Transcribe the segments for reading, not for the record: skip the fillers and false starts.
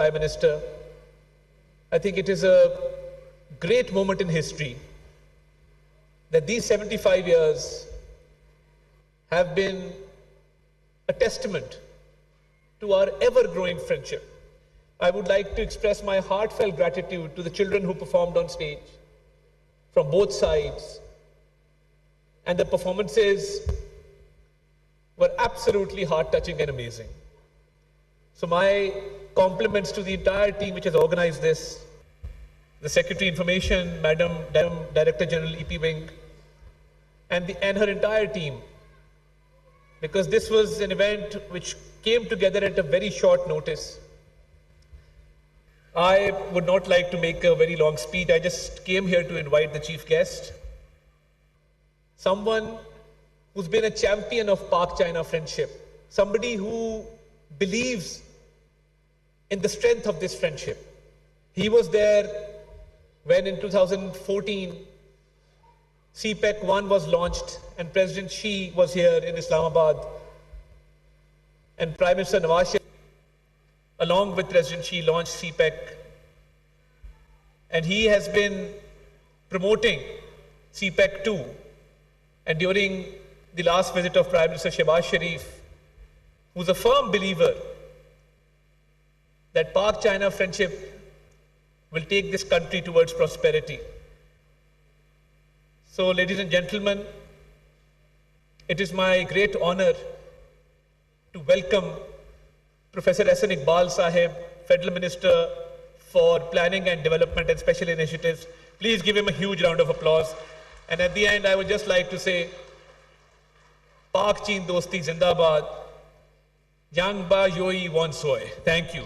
Prime Minister, I think it is a great moment in history that these 75 years have been a testament to our ever-growing friendship. I would like to express my heartfelt gratitude to the children who performed on stage from both sides, and the performances were absolutely heart-touching and amazing. So my compliments to the entire team which has organized this, the Secretary Information, Madam Director General EP Wing, and her entire team, because this was an event which came together at a very short notice. I would not like to make a very long speech. I just came here to invite the chief guest, someone who's been a champion of Pak-China friendship, somebody who believes in the strength of this friendship. He was there when in 2014, CPEC 1 was launched and President Xi was here in Islamabad, and Prime Minister Nawaz Sharif, along with President Xi, launched CPEC. And he has been promoting CPEC 2. And during the last visit of Prime Minister Shehbaz Sharif, who's a firm believer that Pak-China friendship will take this country towards prosperity. So, ladies and gentlemen, it is my great honor to welcome Professor S.N. Iqbal Sahib, Federal Minister for Planning and Development and Special Initiatives. Please give him a huge round of applause. And at the end, I would just like to say, Pak-Chin Dosti Zindabad, Jang Ba Yoi Wonsoy. Thank you.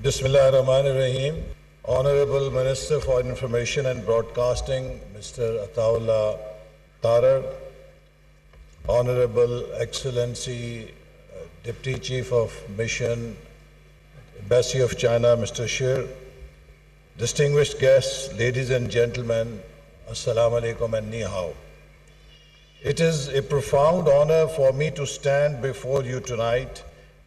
Bismillahirrahmanirrahim. Honorable Minister for Information and Broadcasting, Mr. Ataullah Tarar, Honorable Excellency, Deputy Chief of Mission, Embassy of China, Mr. Shir, distinguished guests, ladies and gentlemen, Assalamu alaikum and Ni Hao. It is a profound honor for me to stand before you tonight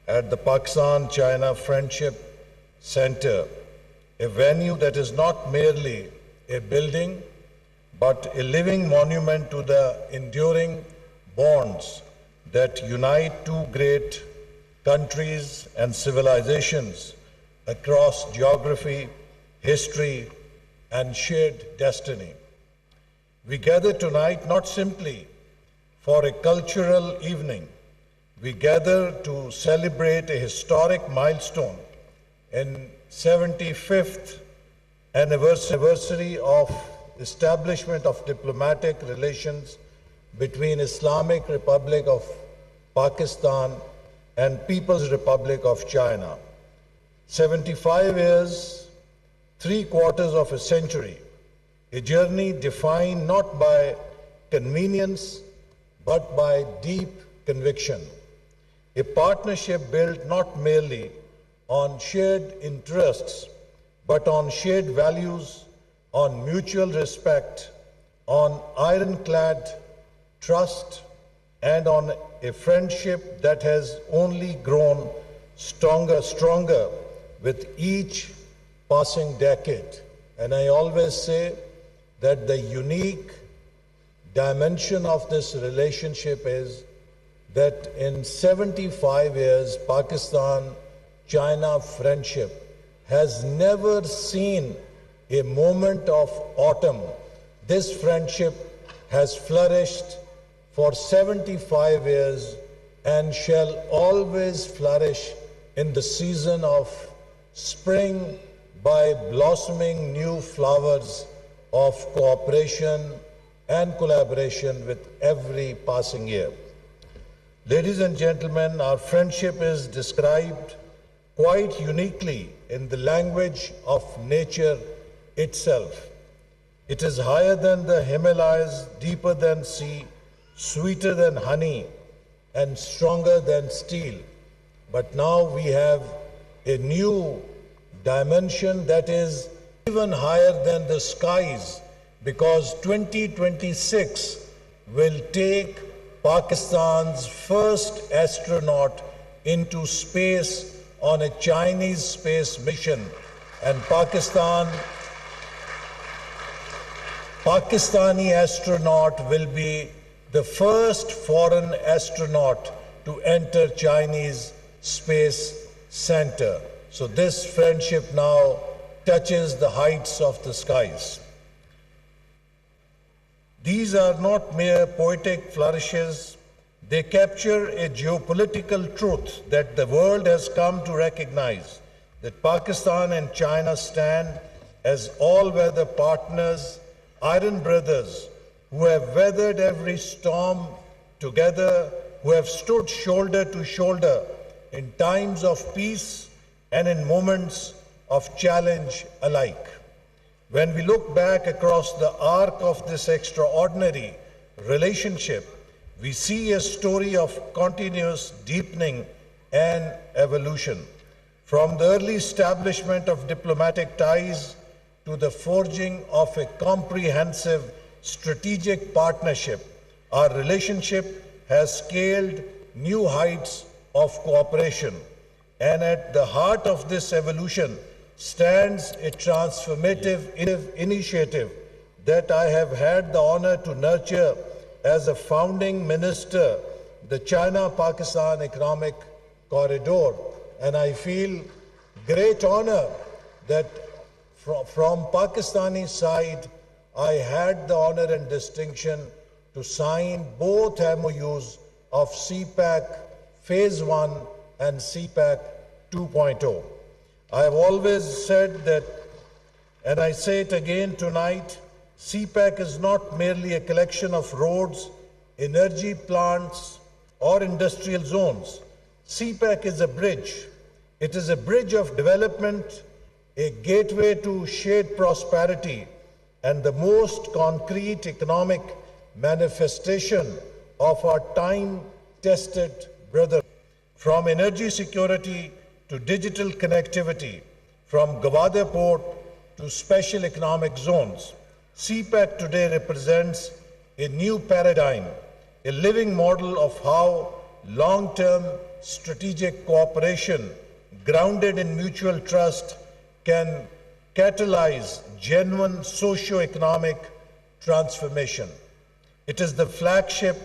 at the Pakistan-China Friendship Center, a venue that is not merely a building, but a living monument to the enduring bonds that unite two great countries and civilizations across geography, history, and shared destiny. We gather tonight not simply for a cultural evening. We gather to celebrate a historic milestone in 75th anniversary of establishment of diplomatic relations between Islamic Republic of Pakistan and People's Republic of China. 75 years, 3/4 of a century, a journey defined not by convenience but by deep conviction, a partnership built not merely on shared interests but on shared values, on mutual respect, on ironclad trust, and on a friendship that has only grown stronger with each passing decade. And I always say that the unique dimension of this relationship is that in 75 years, Pakistan-China friendship has never seen a moment of autumn. This friendship has flourished for 75 years and shall always flourish in the season of spring by blossoming new flowers of cooperation and collaboration with every passing year. Ladies and gentlemen, our friendship is described quite uniquely in the language of nature itself. It is higher than the Himalayas, deeper than sea, sweeter than honey, and stronger than steel. But now we have a new dimension that is even higher than the skies, because 2026 will take Pakistan's first astronaut into space on a Chinese space mission, and Pakistani astronaut will be the first foreign astronaut to enter Chinese space center. So this friendship now touches the heights of the skies. These are not mere poetic flourishes. They capture a geopolitical truth that the world has come to recognize, that Pakistan and China stand as all-weather partners, iron brothers, who have weathered every storm together, who have stood shoulder to shoulder in times of peace and in moments of challenge alike. When we look back across the arc of this extraordinary relationship, we see a story of continuous deepening and evolution. From the early establishment of diplomatic ties to the forging of a comprehensive strategic partnership, our relationship has scaled new heights of cooperation. And at the heart of this evolution stands a transformative initiative that I have had the honor to nurture as a founding minister, the China-Pakistan Economic Corridor. And I feel great honor that from Pakistani side, I had the honor and distinction to sign both MOUs of CPEC Phase 1 and CPEC 2.0. I have always said that, and I say it again tonight, CPEC is not merely a collection of roads, energy plants, or industrial zones. CPEC is a bridge. It is a bridge of development, a gateway to shared prosperity, and the most concrete economic manifestation of our time-tested brotherhood. From energy security to digital connectivity, from Gwadar Port to special economic zones, CPEC today represents a new paradigm, a living model of how long-term strategic cooperation grounded in mutual trust can catalyze genuine socio-economic transformation. It is the flagship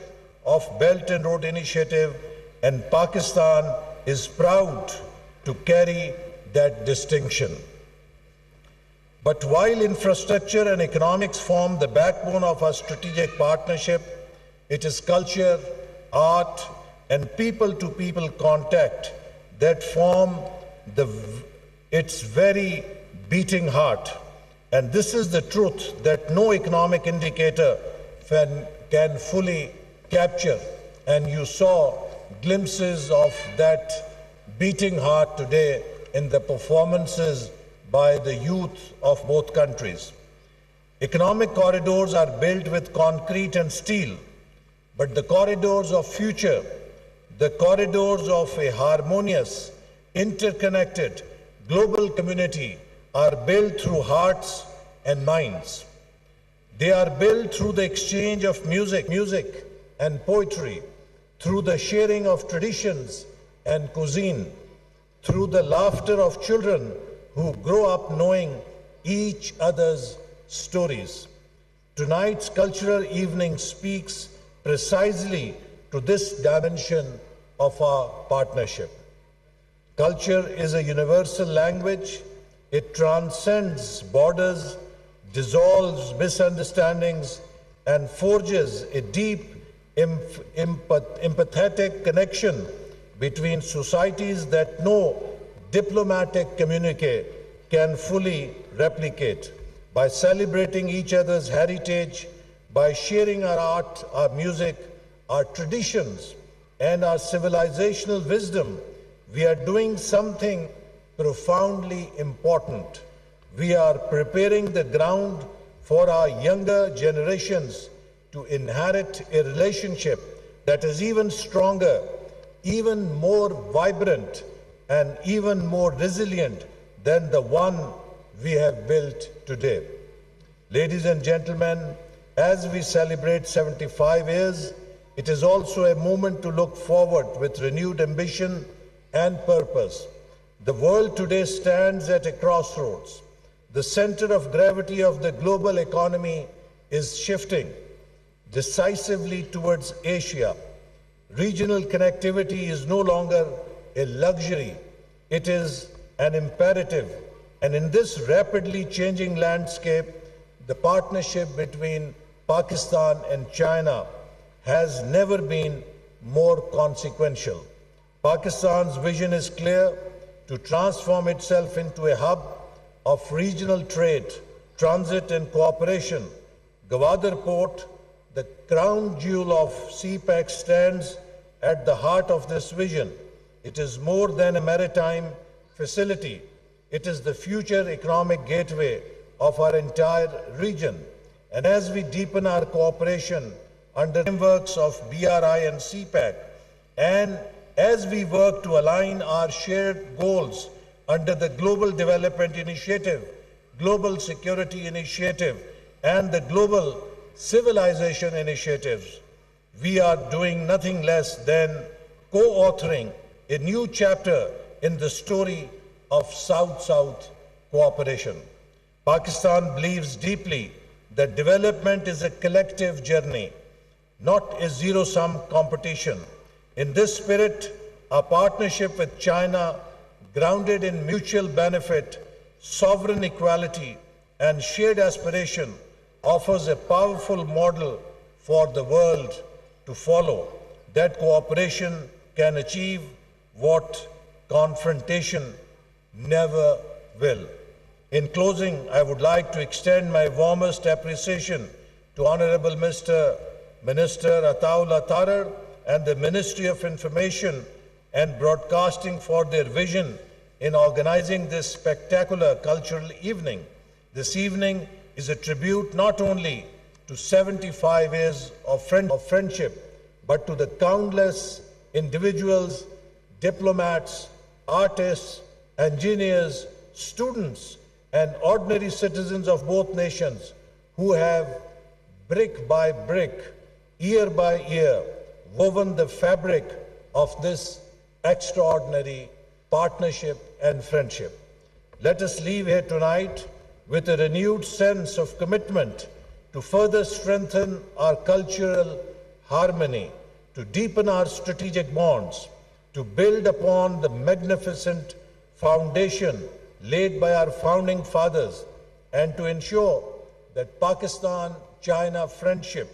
of Belt and Road Initiative, and Pakistan is proud to carry that distinction. But while infrastructure and economics form the backbone of our strategic partnership, it is culture, art, and people-to-people contact that form its very beating heart. And this is the truth that no economic indicator can fully capture. And you saw glimpses of that beating heart today in the performances by the youth of both countries. Economic corridors are built with concrete and steel, but the corridors of future, the corridors of a harmonious, interconnected global community are built through hearts and minds. They are built through the exchange of music and poetry, through the sharing of traditions and cuisine, through the laughter of children who grow up knowing each other's stories. Tonight's cultural evening speaks precisely to this dimension of our partnership. Culture is a universal language. It transcends borders, dissolves misunderstandings, and forges a deep, empathetic connection between societies that no diplomatic communique can fully replicate. By celebrating each other's heritage, by sharing our art, our music, our traditions, and our civilizational wisdom, we are doing something profoundly important. We are preparing the ground for our younger generations to inherit a relationship that is even stronger, even more vibrant, and even more resilient than the one we have built today. Ladies and gentlemen, as we celebrate 75 years, it is also a moment to look forward with renewed ambition and purpose. The world today stands at a crossroads. The center of gravity of the global economy is shifting decisively towards Asia. Regional connectivity is no longer a luxury, it is an imperative. And in this rapidly changing landscape, the partnership between Pakistan and China has never been more consequential. Pakistan's vision is clear: to transform itself into a hub of regional trade, transit and cooperation. Gwadar Port, the crown jewel of CPEC, stands at the heart of this vision. It is more than a maritime facility. It is the future economic gateway of our entire region. And as we deepen our cooperation under the frameworks of BRI and CPEC, and as we work to align our shared goals under the Global Development Initiative, Global Security Initiative, and the Global Civilization Initiatives, we are doing nothing less than co-authoring a new chapter in the story of South-South cooperation. Pakistan believes deeply that development is a collective journey, not a zero-sum competition. In this spirit, our partnership with China, grounded in mutual benefit, sovereign equality, and shared aspiration, offers a powerful model for the world to follow. That cooperation can achieve what confrontation never will. In closing, I would like to extend my warmest appreciation to Honorable Mr. Minister Ataullah Tarar and the Ministry of Information and Broadcasting for their vision in organizing this spectacular cultural evening. This evening is a tribute not only to 75 years of friendship, but to the countless individuals, diplomats, artists, engineers, students, and ordinary citizens of both nations who have, brick by brick, year by year, woven the fabric of this extraordinary partnership and friendship. Let us leave here tonight with a renewed sense of commitment to further strengthen our cultural harmony, to deepen our strategic bonds, to build upon the magnificent foundation laid by our founding fathers, and to ensure that Pakistan-China friendship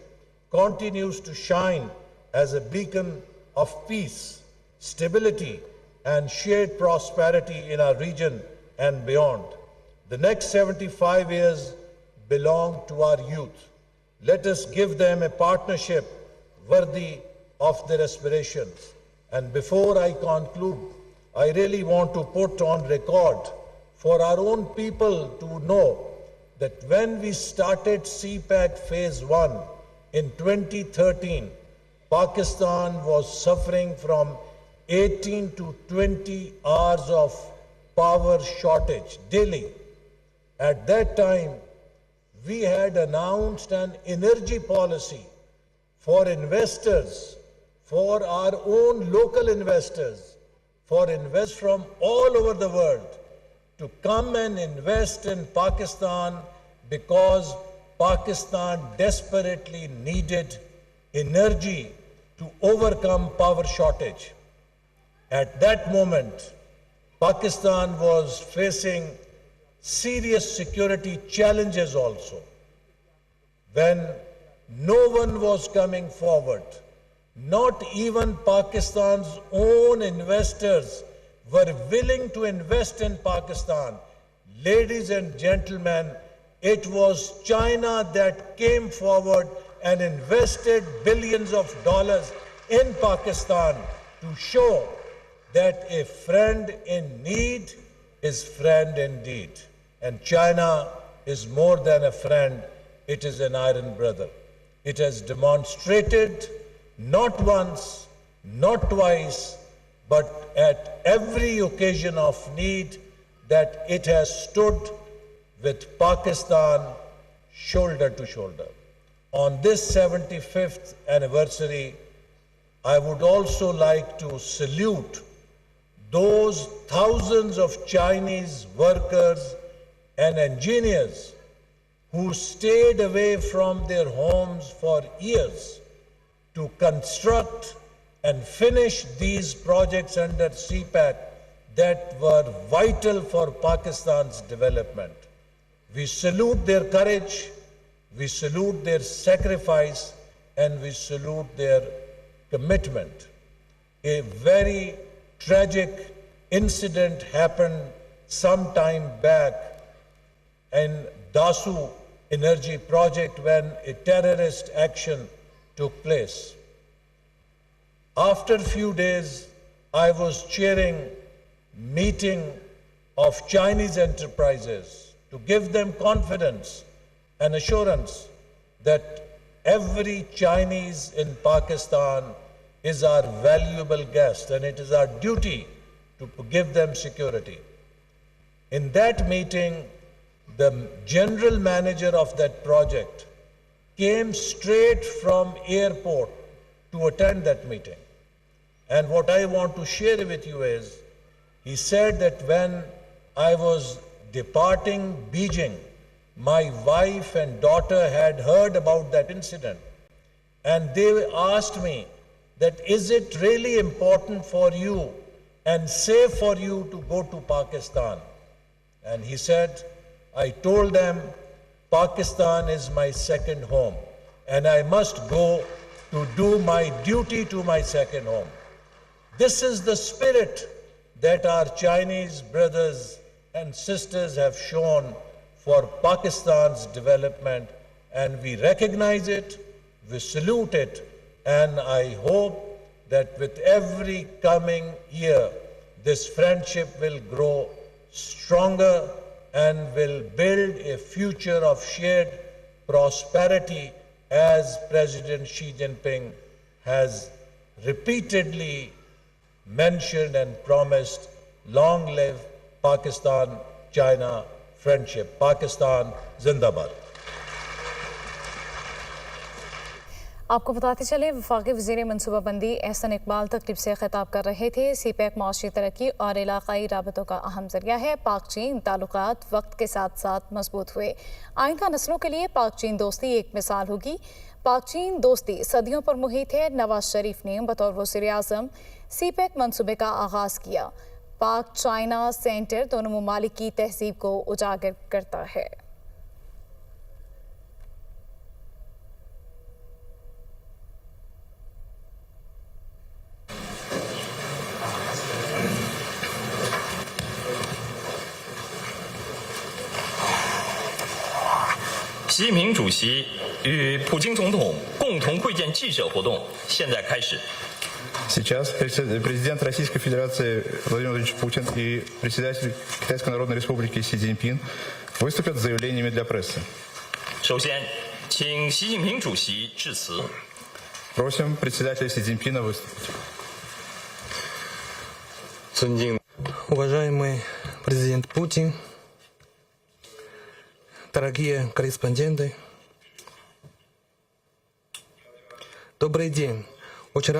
continues to shine as a beacon of peace, stability, and shared prosperity in our region and beyond. The next 75 years belong to our youth. Let us give them a partnership worthy of their aspirations. And before I conclude, I really want to put on record for our own people to know that when we started CPEC Phase 1 in 2013, Pakistan was suffering from 18 to 20 hours of power shortage daily. At that time, we had announced an energy policy for investors, for our own local investors, for investors from all over the world to come and invest in Pakistan because Pakistan desperately needed energy to overcome power shortage. At that moment, Pakistan was facing serious security challenges also. When no one was coming forward, not even Pakistan's own investors were willing to invest in Pakistan. Ladies and gentlemen, it was China that came forward and invested billions of dollars in Pakistan to show that a friend in need is friend indeed. And China is more than a friend, it is an iron brother. It has demonstrated not once, not twice, but at every occasion of need that it has stood with Pakistan shoulder to shoulder. On this 75th anniversary, I would also like to salute those thousands of Chinese workers and engineers who stayed away from their homes for years to construct and finish these projects under CPEC that were vital for Pakistan's development. We salute their courage, we salute their sacrifice, and we salute their commitment. A very tragic incident happened some time back in Dasu energy project when a terrorist action took place. After a few days, I was chairing meeting of Chinese enterprises to give them confidence and assurance that every Chinese in Pakistan is our valuable guest and it is our duty to give them security. In that meeting, the general manager of that project came straight from airport to attend that meeting. And what I want to share with you is, he said that when I was departing Beijing, my wife and daughter had heard about that incident. And they asked me that, is it really important for you and safe for you to go to Pakistan? And he said, I told them, Pakistan is my second home and I must go to do my duty to my second home. This is the spirit that our Chinese brothers and sisters have shown for Pakistan's development, and we recognize it, we salute it, and I hope that with every coming year, this friendship will grow stronger and will build a future of shared prosperity, as President Xi Jinping has repeatedly mentioned and promised. Long live Pakistan-China friendship. Pakistan Zindabad. आपको बताते चले, वफाकी वज़ीर मनसूबाबंदी एहसन इकबाल तकरीब से खिताब कर रहे थे। CPEC माशी तरक्की और इलाकाई राबतों का अहम जरिया है। पाक चीन ताल्लुकात वक्त के साथ साथ मजबूत हुए। आइंदा नस्लों के लिए पाक चीन दोस्ती एक मिसाल होगी। पाक चीन दोस्ती सदियों पर मुहित है। नवाज शरीफ ने बतौर वज़ीर आज़म CPEC मनसूबे का आगाज़ किया। पाक चाइना सेंटर दोनों ममालिक की तहजीब को उजागर करता है।习近平主席与普京总统共同会见记者活动现在开始。Сейчас президент Российской Федерации Владимир Владимирович Путин и председатель Китайской Народной Республики Си Цзиньпин выступят с заявлениями для прессы. 首先，请习近平主席致辞。Просим председателя Си Цзиньпина выступить. Уважаемый президент Путин, дорогие корреспонденты, добрый день. Очень